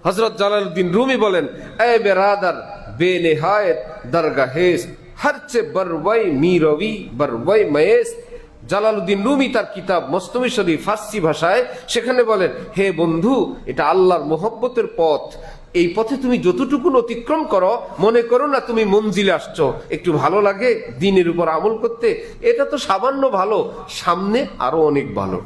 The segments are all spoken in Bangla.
হযরত জালালউদ্দিন রুমি বলেন, এ বেরাদার বেনেহায়েত দরগাহেস হরচে বরওয়াই মিরবি বরওয়াই ময়েস। জালালউদ্দিন রুমি তার কিতাব মসনবী শরীফ ফার্সি ভাষায় সেখানে বলেন, হে বন্ধু, এটা আল্লাহর মোহব্বতের পথ। এই পথে তুমি যতটুকু অতিক্রম করো, মনে করো না তুমি মঞ্জিলে আসছো। একটু ভালো লাগে দ্বীনের উপর আমল করতে, এটা তো সামান্য ভালো, সামনে আরো অনেক ভালো,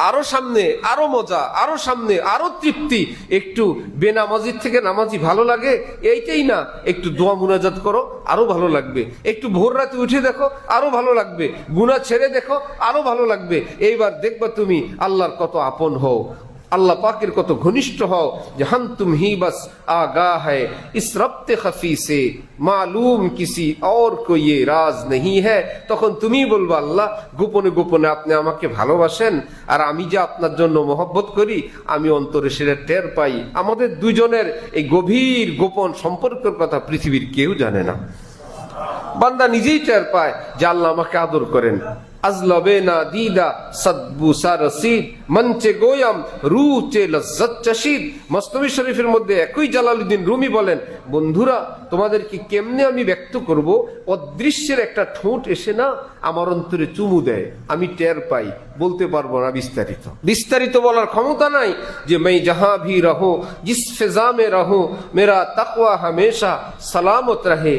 আরো সামনে আরো মজা, আরো সামনে আরো তৃপ্তি। একটু বেনামাজির থেকে নামাজি ভালো লাগে, এইটাই না, একটু দোয়া মুনাজাত করো, আরো ভালো লাগবে। একটু ভোর রাতে উঠে দেখো, আরো ভালো লাগবে। গুনাহ ছেড়ে দেখো, আরো ভালো লাগবে। এইবার দেখবা তুমি আল্লাহর কত আপন হও, আল্লাহ পাকের কত ঘনিষ্ঠ হও। যে হাম তুম হি বাস আগা হ্যায় ইস রব্তে খফি সে মালুম কিসি और को ये রাজ नहीं है। তখন তুমি বলবা, আল্লাহ, গোপনে গোপনে আপনি আমাকে ভালোবাসেন, আর আমি যে আপনার জন্য মহব্বত করি আমি অন্তরে সেটা টের পাই। আমাদের দুজনের এই গভীর গোপন সম্পর্কের কথা পৃথিবীর কেউ জানে না। বান্দা নিজেই টের পায় যে আল্লাহ আমাকে আদর করেন। আজলবে না দিদা সদবু সারসিদ মঞ্চে গোয়াম রুচে লজ্জত চশিদ। মসনবী শরীফের মধ্যে একই জালালউদ্দিন রুমি বলেন, বন্ধুরা, তোমাদেরকে কেমনে আমি ব্যক্ত করব, অদৃশ্যের একটা ঠোঁট এসে না আমার অন্তরে চুমু দেয়, আমি টের পাই, বলতে পারবো না বিস্তারিত। বিস্তারিত বলার ক্ষমতা নাই যে मैं जहां भी रहो जिस फिजा में रहो मेरा तकवा हमेशा सलामत रहे।